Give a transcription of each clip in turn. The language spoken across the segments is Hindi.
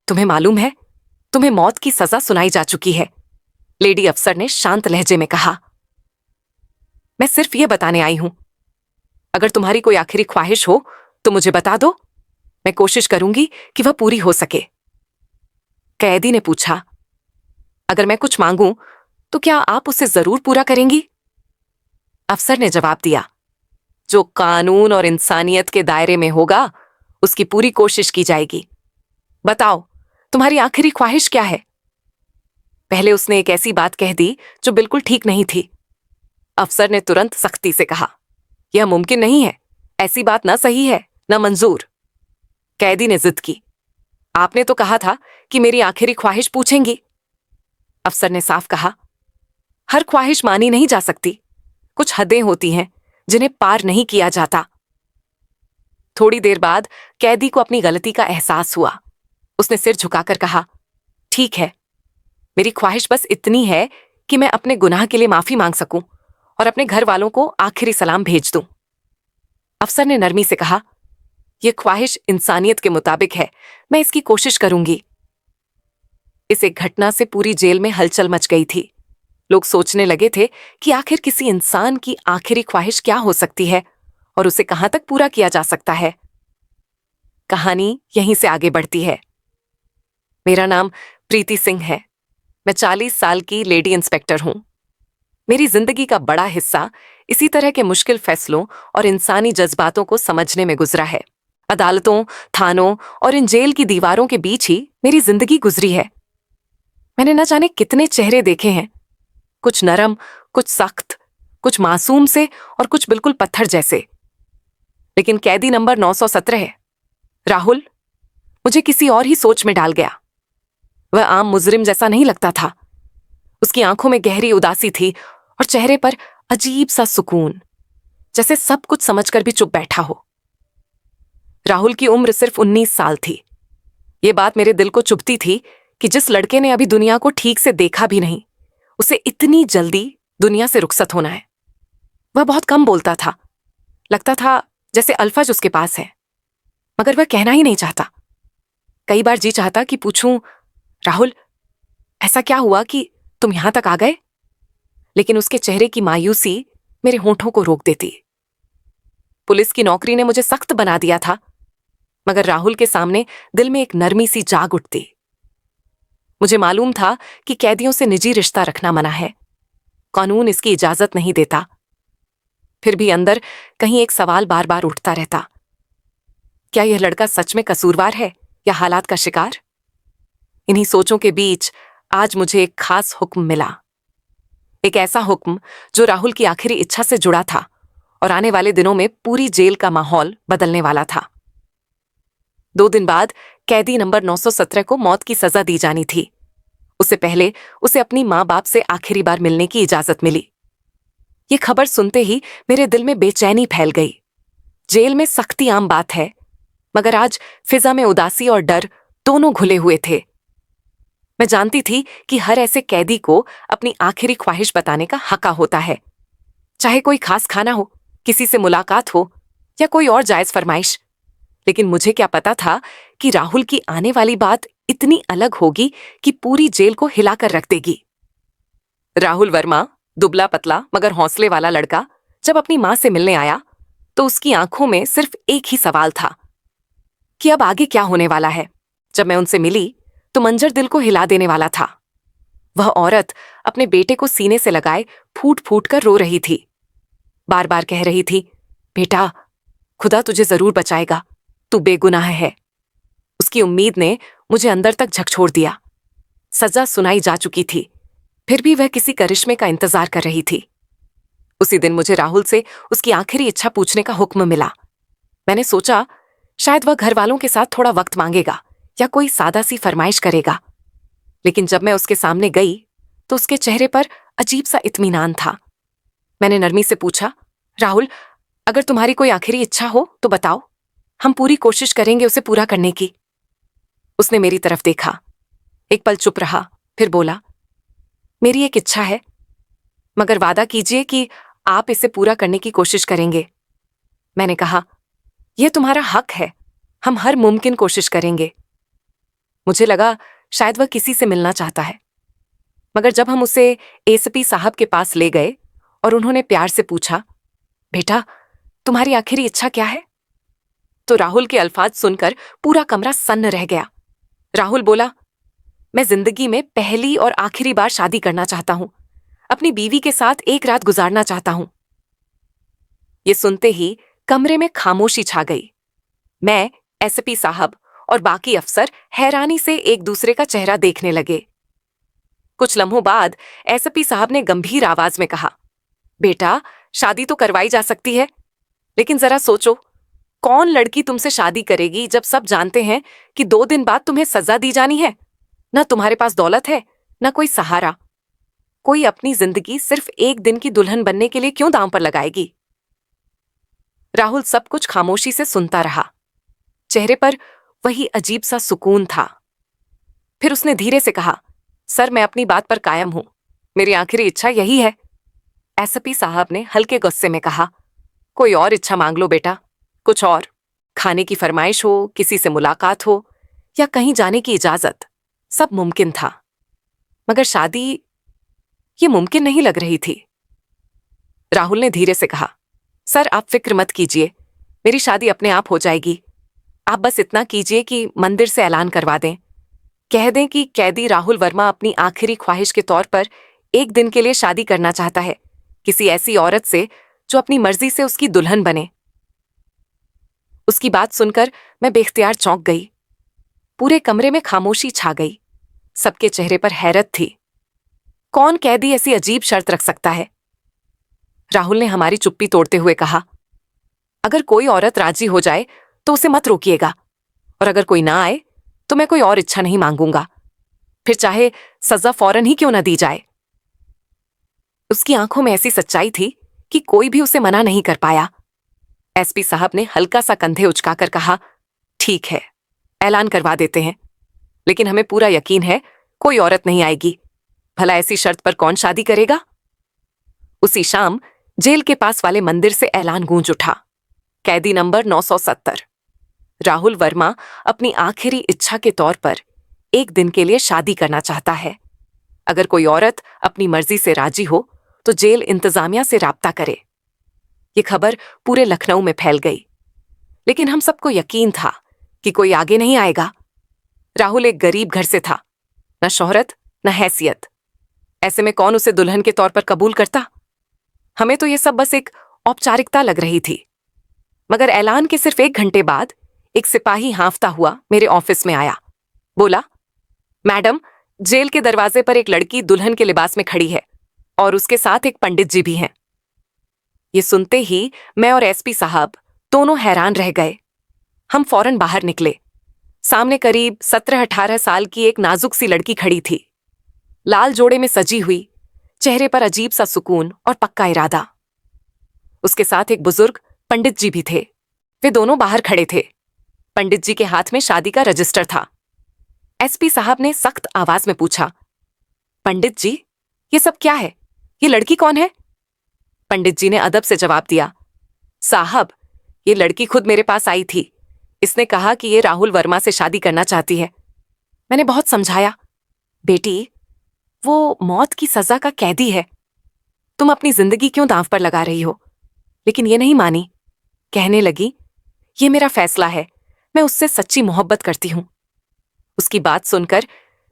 तुम्हें मालूम है, तुम्हें मौत की सजा सुनाई जा चुकी है, लेडी अफसर ने शांत लहजे में कहा। मैं सिर्फ यह बताने आई हूं। अगर तुम्हारी कोई आखिरी ख्वाहिश हो तो मुझे बता दो, मैं कोशिश करूंगी कि वह पूरी हो सके। कैदी ने पूछा, अगर मैं कुछ मांगूं तो क्या आप उसे जरूर पूरा करेंगी? अफसर ने जवाब दिया, जो कानून और इंसानियत के दायरे में होगा उसकी पूरी कोशिश की जाएगी। बताओ, तुम्हारी आखिरी ख्वाहिश क्या है? पहले उसने एक ऐसी बात कह दी जो बिल्कुल ठीक नहीं थी। अफसर ने तुरंत सख्ती से कहा, यह मुमकिन नहीं है, ऐसी बात ना सही है, ना मंजूर। कैदी ने जिद की, आपने तो कहा था कि मेरी आखिरी ख्वाहिश पूछेंगी। अफसर ने साफ कहा, हर ख्वाहिश मानी नहीं जा सकती, कुछ हदें होती हैं जिन्हें पार नहीं किया जाता। थोड़ी देर बाद कैदी को अपनी गलती का एहसास हुआ। उसने सिर झुकाकर कहा, ठीक है, मेरी ख्वाहिश बस इतनी है कि मैं अपने गुनाह के लिए माफी मांग सकूं और अपने घर वालों को आखिरी सलाम भेज दूं। अफसर ने नरमी से कहा, यह ख्वाहिश इंसानियत के मुताबिक है, मैं इसकी कोशिश करूंगी। इस एक घटना से पूरी जेल में हलचल मच गई थी। लोग सोचने लगे थे कि आखिर किसी इंसान की आखिरी ख्वाहिश क्या हो सकती है और उसे कहां तक पूरा किया जा सकता है। कहानी यहीं से आगे बढ़ती है। मेरा नाम प्रीति सिंह है। मैं 40 साल की लेडी इंस्पेक्टर हूं। मेरी जिंदगी का बड़ा हिस्सा इसी तरह के मुश्किल फैसलों और इंसानी जज्बातों को समझने में गुजरा है। अदालतों, थानों और इन जेल की दीवारों के बीच ही मेरी जिंदगी गुजरी है। मैंने न जाने कितने चेहरे देखे हैं, कुछ नरम, कुछ सख्त, कुछ मासूम से और कुछ बिल्कुल पत्थर जैसे। लेकिन कैदी नंबर 917 राहुल मुझे किसी और ही सोच में डाल गया। वह आम मुजरिम जैसा नहीं लगता था। उसकी आंखों में गहरी उदासी थी और चेहरे पर अजीब सा सुकून, जैसे सब कुछ समझकर भी चुप बैठा हो। राहुल की उम्र सिर्फ 19 साल थी। ये बात मेरे दिल को चुभती थी कि जिस लड़के ने अभी दुनिया को ठीक से देखा भी नहीं, उसे इतनी जल्दी दुनिया से रुखसत होना है। वह बहुत कम बोलता था, लगता था जैसे अल्फाज उसके पास है, मगर वह कहना ही नहीं चाहता। कई बार जी चाहता कि पूछूं, राहुल, ऐसा क्या हुआ कि तुम यहां तक आ गए? लेकिन उसके चेहरे की मायूसी मेरे होंठों को रोक देती। पुलिस की नौकरी ने मुझे सख्त बना दिया था, मगर राहुल के सामने दिल में एक नरमी सी जाग उठती। मुझे मालूम था कि कैदियों से निजी रिश्ता रखना मना है, कानून इसकी इजाजत नहीं देता। फिर भी अंदर कहीं एक सवाल बार बार उठता रहता, क्या यह लड़का सच में कसूरवार है या हालात का शिकार? इन्हीं सोचों के बीच आज मुझे एक खास हुक्म मिला। एक ऐसा हुक्म जो राहुल की आखिरी इच्छा से जुड़ा था और आने वाले दिनों में पूरी जेल का माहौल बदलने वाला था। 2 दिन बाद कैदी नंबर 917 को मौत की सजा दी जानी थी। उससे पहले उसे अपनी माँ बाप से आखिरी बार मिलने की इजाजत मिली। ये खबर सुनते ही मेरे दिल में बेचैनी फैल गई। जेल में सख्ती आम बात है, मगर आज फिजा में उदासी और डर दोनों घुले हुए थे। मैं जानती थी कि हर ऐसे कैदी को अपनी आखिरी ख्वाहिश बताने का हक होता है, चाहे कोई खास खाना हो, किसी से मुलाकात हो या कोई और जायज फरमाइश। लेकिन मुझे क्या पता था कि राहुल की आने वाली बात इतनी अलग होगी कि पूरी जेल को हिलाकर रख देगी। राहुल वर्मा, दुबला पतला मगर हौसले वाला लड़का, जब अपनी मां से मिलने आया तो उसकी आंखों में सिर्फ एक ही सवाल था कि अब आगे क्या होने वाला है। जब मैं उनसे मिली तो मंजर दिल को हिला देने वाला था। वह औरत अपने बेटे को सीने से लगाए फूट फूट कर रो रही थी। बार बार कह रही थी, बेटा, खुदा तुझे जरूर बचाएगा, तू बेगुनाह है। उसकी उम्मीद ने मुझे अंदर तक झकझोर दिया। सजा सुनाई जा चुकी थी, फिर भी वह किसी करिश्मे का इंतजार कर रही थी। उसी दिन मुझे राहुल से उसकी आखिरी इच्छा पूछने का हुक्म मिला। मैंने सोचा शायद वह घर वालों के साथ थोड़ा वक्त मांगेगा या कोई सादा सी फरमाइश करेगा। लेकिन जब मैं उसके सामने गई तो उसके चेहरे पर अजीब सा इत्मीनान था। मैंने नरमी से पूछा, राहुल, अगर तुम्हारी कोई आखिरी इच्छा हो तो बताओ, हम पूरी कोशिश करेंगे उसे पूरा करने की। उसने मेरी तरफ देखा, एक पल चुप रहा, फिर बोला, मेरी एक इच्छा है, मगर वादा कीजिए कि आप इसे पूरा करने की कोशिश करेंगे। मैंने कहा, यह तुम्हारा हक है, हम हर मुमकिन कोशिश करेंगे। मुझे लगा शायद वह किसी से मिलना चाहता है, मगर जब हम उसे एसपी साहब के पास ले गए और उन्होंने प्यार से पूछा, बेटा तुम्हारी आखिरी इच्छा क्या है, तो राहुल के अल्फाज सुनकर पूरा कमरा सन्न रह गया। राहुल बोला, मैं जिंदगी में पहली और आखिरी बार शादी करना चाहता हूं, अपनी बीवी के साथ एक रात गुजारना चाहता हूं। ये सुनते ही कमरे में खामोशी छा गई। मैं, एसपी साहब और बाकी अफसर हैरानी से एक दूसरे का चेहरा देखने लगे। कुछ लम्हों बाद एसपी साहब ने गंभीर आवाज में कहा, बेटा शादी तो करवाई जा सकती है, लेकिन जरा सोचो, कौन लड़की तुमसे शादी करेगी जब सब जानते हैं कि 2 दिन बाद तुम्हें सजा दी जानी है। ना तुम्हारे पास दौलत है, ना कोई सहारा। कोई अपनी जिंदगी सिर्फ एक दिन की दुल्हन बनने के लिए क्यों दांव पर लगाएगी। राहुल सब कुछ खामोशी से सुनता रहा। चेहरे पर वही अजीब सा सुकून था। फिर उसने धीरे से कहा, सर मैं अपनी बात पर कायम हूं, मेरी आखिरी इच्छा यही है। एसपी साहब ने हल्के गुस्से में कहा, कोई और इच्छा मांग लो बेटा, कुछ और। खाने की फरमाइश हो, किसी से मुलाकात हो, या कहीं जाने की इजाजत, सब मुमकिन था, मगर शादी ये मुमकिन नहीं लग रही थी। राहुल ने धीरे से कहा, सर आप फिक्र मत कीजिए, मेरी शादी अपने आप हो जाएगी। आप बस इतना कीजिए कि मंदिर से ऐलान करवा दें, कह दें कि कैदी राहुल वर्मा अपनी आखिरी ख्वाहिश के तौर पर एक दिन के लिए शादी करना चाहता है किसी ऐसी औरत से जो अपनी मर्जी से उसकी दुल्हन बने। उसकी बात सुनकर मैं बेख्तियार चौंक गई। पूरे कमरे में खामोशी छा गई। सबके चेहरे पर हैरत थी। कौन कैदी ऐसी अजीब शर्त रख सकता है। राहुल ने हमारी चुप्पी तोड़ते हुए कहा, अगर कोई औरत राजी हो जाए तो उसे मत रोकिएगा, और अगर कोई ना आए तो मैं कोई और इच्छा नहीं मांगूंगा, फिर चाहे सजा फौरन ही क्यों न दी जाए। उसकी आंखों में ऐसी सच्चाई थी कि कोई भी उसे मना नहीं कर पाया। एसपी साहब ने हल्का सा कंधे उचकाकर कहा, ठीक है, ऐलान करवा देते हैं, लेकिन हमें पूरा यकीन है कोई औरत नहीं आएगी। भला ऐसी शर्त पर कौन शादी करेगा। उसी शाम जेल के पास वाले मंदिर से ऐलान गूंज उठा, कैदी नंबर 970 राहुल वर्मा अपनी आखिरी इच्छा के तौर पर एक दिन के लिए शादी करना चाहता है। अगर कोई औरत अपनी मर्जी से राजी हो तो जेल इंतजामिया से राब्ता करे। ये खबर पूरे लखनऊ में फैल गई, लेकिन हम सबको यकीन था कि कोई आगे नहीं आएगा। राहुल एक गरीब घर से था, न शोहरत न हैसियत। ऐसे में कौन उसे दुल्हन के तौर पर कबूल करता। हमें तो ये सब बस एक औपचारिकता लग रही थी। मगर ऐलान के सिर्फ 1 घंटे बाद एक सिपाही हांफता हुआ मेरे ऑफिस में आया। बोला, मैडम, जेल के दरवाजे पर एक लड़की दुल्हन के लिबास में खड़ी है और उसके साथ एक पंडित जी भी हैं। ये सुनते ही मैं और एसपी साहब दोनों हैरान रह गए। हम फौरन बाहर निकले। सामने करीब 17-18 साल की एक नाजुक सी लड़की खड़ी थी, लाल जोड़े में सजी हुई, चेहरे पर अजीब सा सुकून और पक्का इरादा। उसके साथ एक बुजुर्ग पंडित जी भी थे। वे दोनों बाहर खड़े थे। पंडित जी के हाथ में शादी का रजिस्टर था। एसपी साहब ने सख्त आवाज में पूछा, पंडित जी, ये सब क्या है? ये लड़की कौन है? पंडित जी ने अदब से जवाब दिया, साहब, ये लड़की खुद मेरे पास आई थी। इसने कहा कि ये राहुल वर्मा से शादी करना चाहती है। मैंने बहुत समझाया, बेटी, वो मौत की सजा का कैदी है, तुम अपनी जिंदगी क्यों दांव पर लगा रही हो? लेकिन ये नहीं मानी। कहने लगी, ये मेरा फैसला है, मैं उससे सच्ची मोहब्बत करती हूं। उसकी बात सुनकर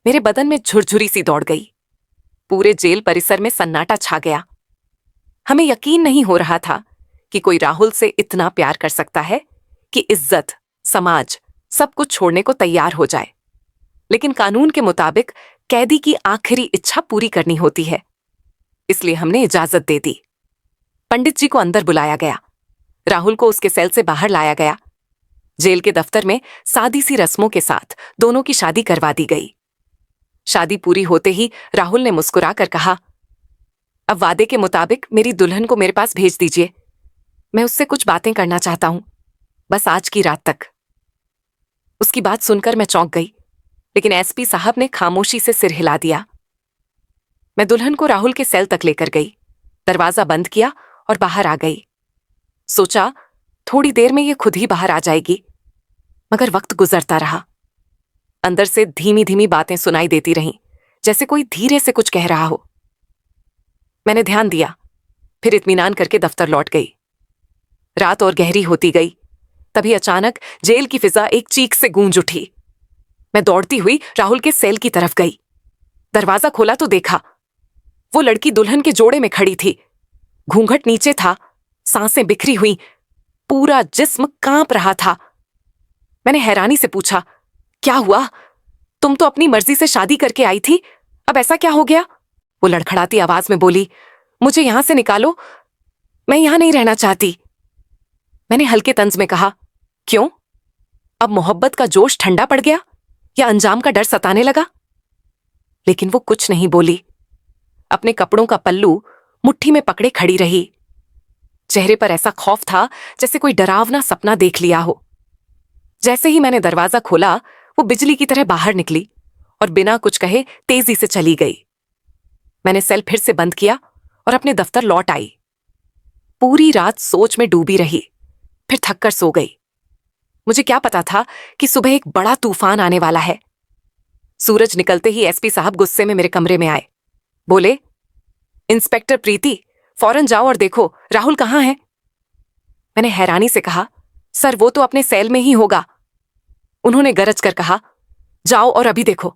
मेरे बदन में झुरझुरी सी दौड़ गई। पूरे जेल परिसर में सन्नाटा छा गया। हमें यकीन नहीं हो रहा था कि कोई राहुल से इतना प्यार कर सकता है कि इज्जत, समाज, सब कुछ छोड़ने को तैयार हो जाए। लेकिन कानून के मुताबिक कैदी की आखिरी इच्छा पूरी करनी होती है, इसलिए हमने इजाजत दे दी। पंडित जी को अंदर बुलाया गया। राहुल को उसके सेल से बाहर लाया गया। जेल के दफ्तर में सादी सी रस्मों के साथ दोनों की शादी करवा दी गई। शादी पूरी होते ही राहुल ने मुस्कुराकर कहा, अब वादे के मुताबिक मेरी दुल्हन को मेरे पास भेज दीजिए। मैं उससे कुछ बातें करना चाहता हूं, बस आज की रात तक। उसकी बात सुनकर मैं चौंक गई, लेकिन एसपी साहब ने खामोशी से सिर हिला दिया। मैं दुल्हन को राहुल के सेल तक लेकर गई, दरवाजा बंद किया और बाहर आ गई। सोचा थोड़ी देर में ये खुद ही बाहर आ जाएगी, मगर वक्त गुजरता रहा। अंदर से धीमी धीमी बातें सुनाई देती रहीं, जैसे कोई धीरे से कुछ कह रहा हो। मैंने ध्यान दिया, फिर इत्मीनान करके दफ्तर लौट गई। रात और गहरी होती गई। तभी अचानक जेल की फिजा एक चीख से गूंज उठी। मैं दौड़ती हुई राहुल के सेल की तरफ गई। दरवाजा खोला तो देखा वो लड़की दुल्हन के जोड़े में खड़ी थी। घूंघट नीचे था, सांसें बिखरी हुई, पूरा जिस्म कांप रहा था। मैंने हैरानी से पूछा, क्या हुआ? तुम तो अपनी मर्जी से शादी करके आई थी, अब ऐसा क्या हो गया? वो लड़खड़ाती आवाज में बोली, मुझे यहां से निकालो, मैं यहां नहीं रहना चाहती। मैंने हल्के तंज में कहा, क्यों? अब मोहब्बत का जोश ठंडा पड़ गया या अंजाम का डर सताने लगा? लेकिन वो कुछ नहीं बोली। अपने कपड़ों का पल्लू मुट्ठी में पकड़े खड़ी रही। चेहरे पर ऐसा खौफ था जैसे कोई डरावना सपना देख लिया हो। जैसे ही मैंने दरवाजा खोला, वो बिजली की तरह बाहर निकली और बिना कुछ कहे तेजी से चली गई। मैंने सेल फिर से बंद किया और अपने दफ्तर लौट आई। पूरी रात सोच में डूबी रही, फिर थककर सो गई। मुझे क्या पता था कि सुबह एक बड़ा तूफान आने वाला है। सूरज निकलते ही एसपी साहब गुस्से में मेरे कमरे में आए। बोले, इंस्पेक्टर प्रीति, फौरन जाओ और देखो राहुल कहाँ है। मैंने हैरानी से कहा, सर वो तो अपने सेल में ही होगा। उन्होंने गरज कर कहा, जाओ और अभी देखो।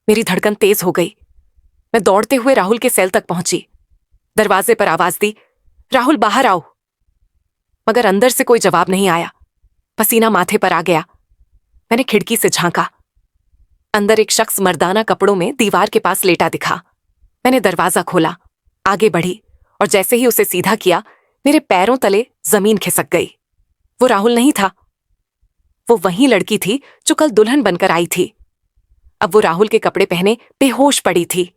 मेरी धड़कन तेज हो गई। मैं दौड़ते हुए राहुल के सेल तक पहुंची। दरवाजे पर आवाज दी, राहुल बाहर आओ। मगर अंदर से कोई जवाब नहीं आया। पसीना माथे पर आ गया। मैंने खिड़की से झांका। अंदर एक शख्स मर्दाना कपड़ों में दीवार के पास लेटा दिखा। मैंने दरवाजा खोला, आगे बढ़ी और जैसे ही उसे सीधा किया, मेरे पैरों तले जमीन खिसक गई। वो राहुल नहीं था, वो वही लड़की थी जो कल दुल्हन बनकर आई थी। अब वो राहुल के कपड़े पहने बेहोश पड़ी थी।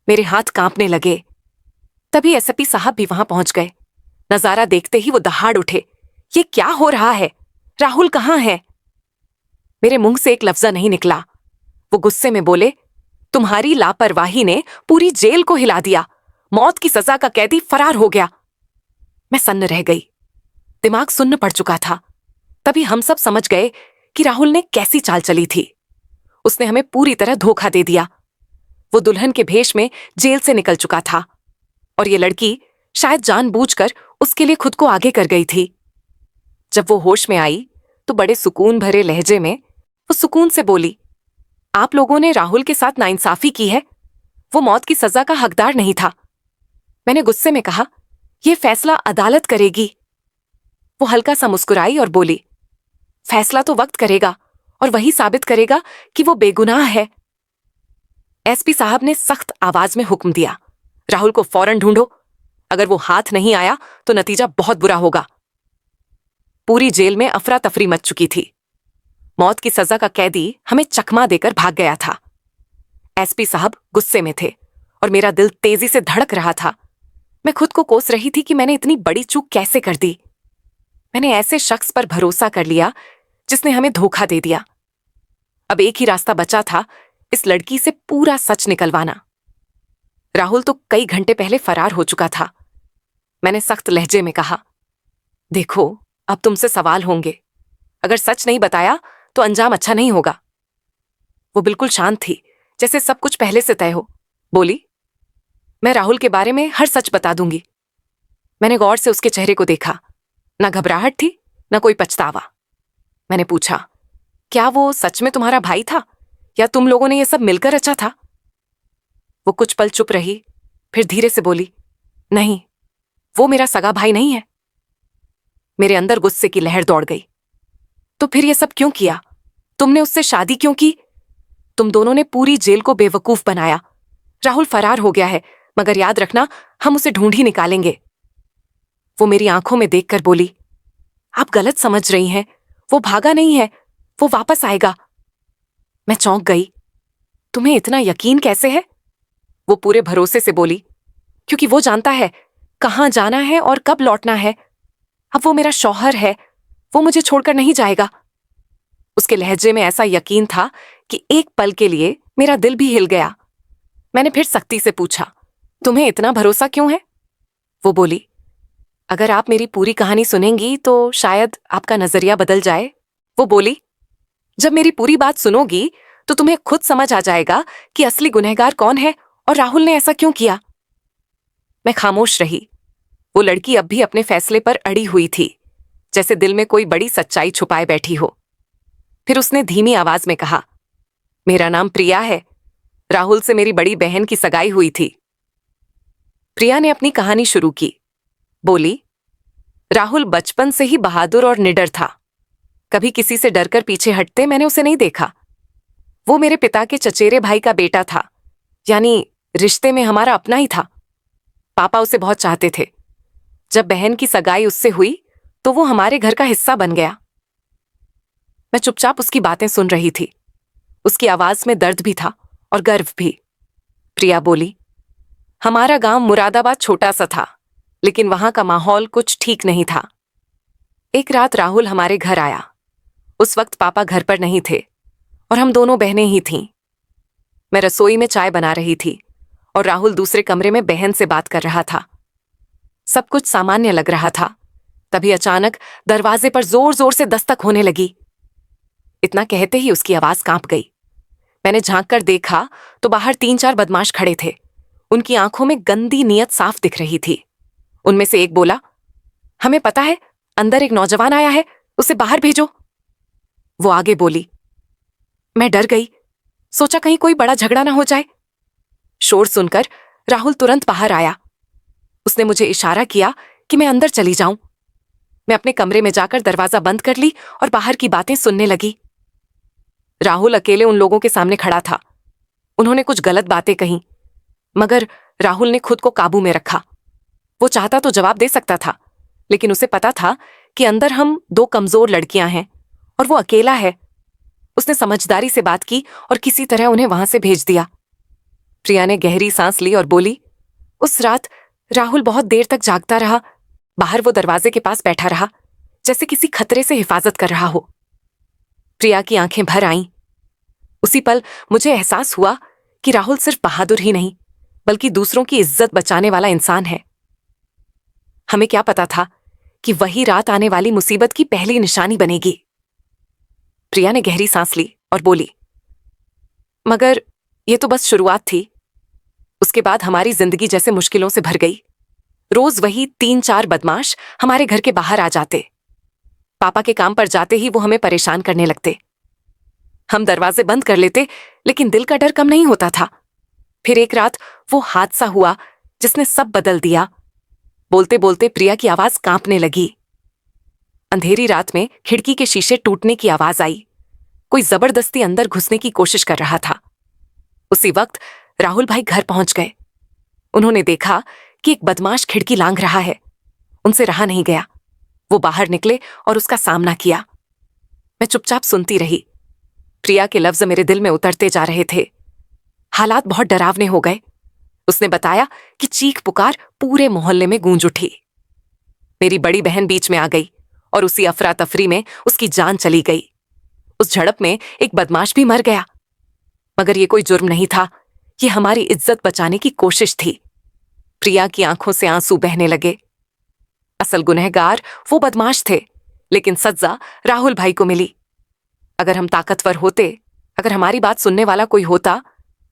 मेरे हाथ कांपने लगे। तभी एसपी साहब भी वहां पहुंच गए। नजारा देखते ही वो दहाड़ उठे, ये क्या हो रहा है? राहुल कहाँ है? मेरे मुंह से एक लफ्जा नहीं निकला। वो गुस्से में बोले, तुम्हारी लापरवाही ने पूरी जेल को हिला दिया। मौत की सजा का कैदी फरार हो गया। मैं सन्न रह गई। दिमाग सुन्न पड़ चुका था। तभी हम सब समझ गए कि राहुल ने कैसी चाल चली थी। उसने हमें पूरी तरह धोखा दे दिया। वो दुल्हन के भेष में जेल से निकल चुका था और ये लड़की शायद जानबूझकर उसके लिए खुद को आगे कर गई थी। जब वो होश में आई तो बड़े सुकून भरे लहजे में वो सुकून से बोली, आप लोगों ने राहुल के साथ नाइंसाफी की है। वो मौत की सजा का हकदार नहीं था। मैंने गुस्से में कहा, यह फैसला अदालत करेगी। वो हल्का सा मुस्कुराई और बोली, फैसला तो वक्त करेगा और वही साबित करेगा कि वो बेगुनाह है। एसपी साहब ने सख्त आवाज में हुक्म दिया, राहुल को फौरन ढूंढो। अगर वो हाथ नहीं आया तो नतीजा बहुत बुरा होगा। पूरी जेल में अफरा तफरी मच चुकी थी। मौत की सजा का कैदी हमें चकमा देकर भाग गया था। एसपी साहब गुस्से में थे और मेरा दिल तेजी से धड़क रहा था। मैं खुद को कोस रही थी कि मैंने इतनी बड़ी चूक कैसे कर दी। मैंने ऐसे शख्स पर भरोसा कर लिया जिसने हमें धोखा दे दिया। अब एक ही रास्ता बचा था, इस लड़की से पूरा सच निकलवाना। राहुल तो कई घंटे पहले फरार हो चुका था। मैंने सख्त लहजे में कहा, देखो अब तुमसे सवाल होंगे। अगर सच नहीं बताया तो अंजाम अच्छा नहीं होगा। वो बिल्कुल शांत थी, जैसे सब कुछ पहले से तय हो। बोली, मैं राहुल के बारे में हर सच बता दूंगी। मैंने गौर से उसके चेहरे को देखा। ना घबराहट थी, ना कोई पछतावा। मैंने पूछा, क्या वो सच में तुम्हारा भाई था या तुम लोगों ने ये सब मिलकर रचा था? वो कुछ पल चुप रही, फिर धीरे से बोली, नहीं, वो मेरा सगा भाई नहीं है। मेरे अंदर गुस्से की लहर दौड़ गई। तो फिर ये सब क्यों किया? तुमने उससे शादी क्यों की? तुम दोनों ने पूरी जेल को बेवकूफ बनाया। राहुल फरार हो गया है, मगर याद रखना, हम उसे ढूंढ ही निकालेंगे। वो मेरी आंखों में देखकर बोली, आप गलत समझ रही हैं। वो भागा नहीं है, वो वापस आएगा। मैं चौंक गई। तुम्हें इतना यकीन कैसे है? वो पूरे भरोसे से बोली, क्योंकि वो जानता है कहां जाना है और कब लौटना है। अब वो मेरा शौहर है, वो मुझे छोड़कर नहीं जाएगा। उसके लहजे में ऐसा यकीन था कि एक पल के लिए मेरा दिल भी हिल गया। मैंने फिर सख्ती से पूछा, तुम्हें इतना भरोसा क्यों है? वो बोली, अगर आप मेरी पूरी कहानी सुनेंगी तो शायद आपका नजरिया बदल जाए। वो बोली, जब मेरी पूरी बात सुनोगी तो तुम्हें खुद समझ आ जाएगा कि असली गुनहगार कौन है और राहुल ने ऐसा क्यों किया। मैं खामोश रही। वो लड़की अब भी अपने फैसले पर अड़ी हुई थी, जैसे दिल में कोई बड़ी सच्चाई छुपाए बैठी हो। फिर उसने धीमी आवाज में कहा, मेरा नाम प्रिया है। राहुल से मेरी बड़ी बहन की सगाई हुई थी। प्रिया ने अपनी कहानी शुरू की। बोली, राहुल बचपन से ही बहादुर और निडर था। कभी किसी से डरकर पीछे हटते मैंने उसे नहीं देखा। वो मेरे पिता के चचेरे भाई का बेटा था, यानी रिश्ते में हमारा अपना ही था। पापा उसे बहुत चाहते थे। जब बहन की सगाई उससे हुई तो वो हमारे घर का हिस्सा बन गया। मैं चुपचाप उसकी बातें सुन रही थी। उसकी आवाज में दर्द भी था और गर्व भी। प्रिया बोली, हमारा गांव मुरादाबाद छोटा सा था, लेकिन वहां का माहौल कुछ ठीक नहीं था। एक रात राहुल हमारे घर आया। उस वक्त पापा घर पर नहीं थे और हम दोनों बहनें ही थीं। मैं रसोई में चाय बना रही थी और राहुल दूसरे कमरे में बहन से बात कर रहा था। सब कुछ सामान्य लग रहा था। तभी अचानक दरवाजे पर जोर जोर से दस्तक होने लगी। इतना कहते ही उसकी आवाज कांप गई। मैंने झांक कर देखा तो बाहर 3-4 बदमाश खड़े थे। उनकी आंखों में गंदी नीयत साफ दिख रही थी। उनमें से एक बोला, हमें पता है, अंदर एक नौजवान आया है, उसे बाहर भेजो। वो आगे बोली। मैं डर गई, सोचा कहीं कोई बड़ा झगड़ा ना हो जाए। शोर सुनकर राहुल तुरंत बाहर आया। उसने मुझे इशारा किया कि मैं अंदर चली जाऊं। मैं अपने कमरे में जाकर दरवाजा बंद कर ली और बाहर की बातें सुनने लगी। राहुल अकेले उन लोगों के सामने खड़ा था। उन्होंने कुछ गलत बातें कहीं, मगर राहुल ने खुद को काबू में रखा। वो चाहता तो जवाब दे सकता था, लेकिन उसे पता था कि अंदर हम 2 कमजोर लड़कियां हैं और वो अकेला है। उसने समझदारी से बात की और किसी तरह उन्हें वहां से भेज दिया। प्रिया ने गहरी सांस ली और बोली, उस रात राहुल बहुत देर तक जागता रहा। बाहर वो दरवाजे के पास बैठा रहा, जैसे किसी खतरे से हिफाजत कर रहा हो। प्रिया की आंखें भर आईं। उसी पल मुझे एहसास हुआ कि राहुल सिर्फ बहादुर ही नहीं, बल्कि दूसरों की इज्जत बचाने वाला इंसान है। हमें क्या पता था कि वही रात आने वाली मुसीबत की पहली निशानी बनेगी। प्रिया ने गहरी सांस ली और बोली, मगर ये तो बस शुरुआत थी। उसके बाद हमारी जिंदगी जैसे मुश्किलों से भर गई। रोज वही 3-4 बदमाश हमारे घर के बाहर आ जाते। पापा के काम पर जाते ही वो हमें परेशान करने लगते। हम दरवाजे बंद कर लेते, लेकिन दिल का डर कम नहीं होता था। फिर एक रात वो हादसा हुआ जिसने सब बदल दिया। बोलते बोलते प्रिया की आवाज कांपने लगी। अंधेरी रात में खिड़की के शीशे टूटने की आवाज आई। कोई जबरदस्ती अंदर घुसने की कोशिश कर रहा था। उसी वक्त राहुल भाई घर पहुंच गए। उन्होंने देखा कि एक बदमाश खिड़की लांघ रहा है। उनसे रहा नहीं गया। वो बाहर निकले और उसका सामना किया। मैं चुपचाप सुनती रही। प्रिया के लफ्ज मेरे दिल में उतरते जा रहे थे। हालात बहुत डरावने हो गए। उसने बताया कि चीख पुकार पूरे मोहल्ले में गूंज उठी। मेरी बड़ी बहन बीच में आ गई और उसी अफरा तफरी में उसकी जान चली गई। उस झड़प में एक बदमाश भी मर गया, मगर ये कोई जुर्म नहीं था। ये हमारी इज्जत बचाने की कोशिश थी। प्रिया की आंखों से आंसू बहने लगे। असल गुनहगार वो बदमाश थे, लेकिन सजा राहुल भाई को मिली। अगर हम ताकतवर होते, अगर हमारी बात सुनने वाला कोई होता,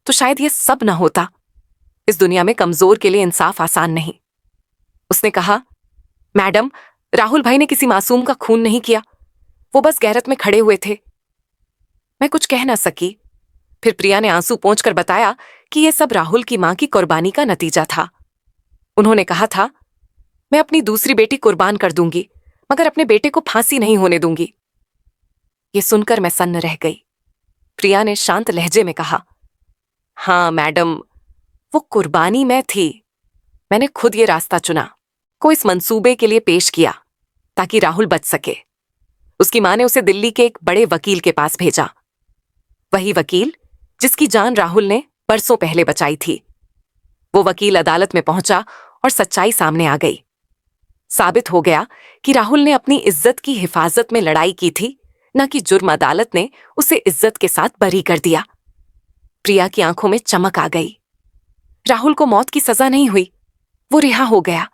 तो शायद ये सब न होता। इस दुनिया में कमजोर के लिए इंसाफ आसान नहीं। उसने कहा, मैडम, राहुल भाई ने किसी मासूम का खून नहीं किया। वो बस गैरत में खड़े हुए थे। मैं कुछ कह ना सकी। फिर प्रिया ने आंसू पोंछकर बताया कि यह सब राहुल की मां की कुर्बानी का नतीजा था। उन्होंने कहा था, मैं अपनी दूसरी बेटी कुर्बान कर दूंगी, मगर अपने बेटे को फांसी नहीं होने दूंगी। ये सुनकर मैं सन्न रह गई। प्रिया ने शांत लहजे में कहा, हाँ मैडम, वो कुर्बानी मैं थी। मैंने खुद ये रास्ता चुना, को इस मंसूबे के लिए पेश किया ताकि राहुल बच सके। उसकी मां ने उसे दिल्ली के एक बड़े वकील के पास भेजा। वही वकील जिसकी जान राहुल ने बरसों पहले बचाई थी। वो वकील अदालत में पहुंचा और सच्चाई सामने आ गई। साबित हो गया कि राहुल ने अपनी इज्जत की हिफाजत में लड़ाई की थी, न कि जुर्म अदालत ने उसे इज्जत के साथ बरी कर दिया। प्रिया की आंखों में चमक आ गई। राहुल को मौत की सजा नहीं हुई, वो रिहा हो गया।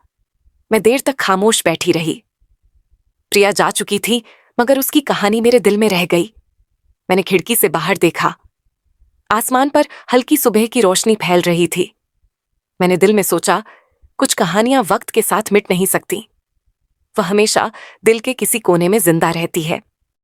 मैं देर तक खामोश बैठी रही। प्रिया जा चुकी थी, मगर उसकी कहानी मेरे दिल में रह गई। मैंने खिड़की से बाहर देखा। आसमान पर हल्की सुबह की रोशनी फैल रही थी। मैंने दिल में सोचा, कुछ कहानियां वक्त के साथ मिट नहीं सकती, वह हमेशा दिल के किसी कोने में जिंदा रहती है।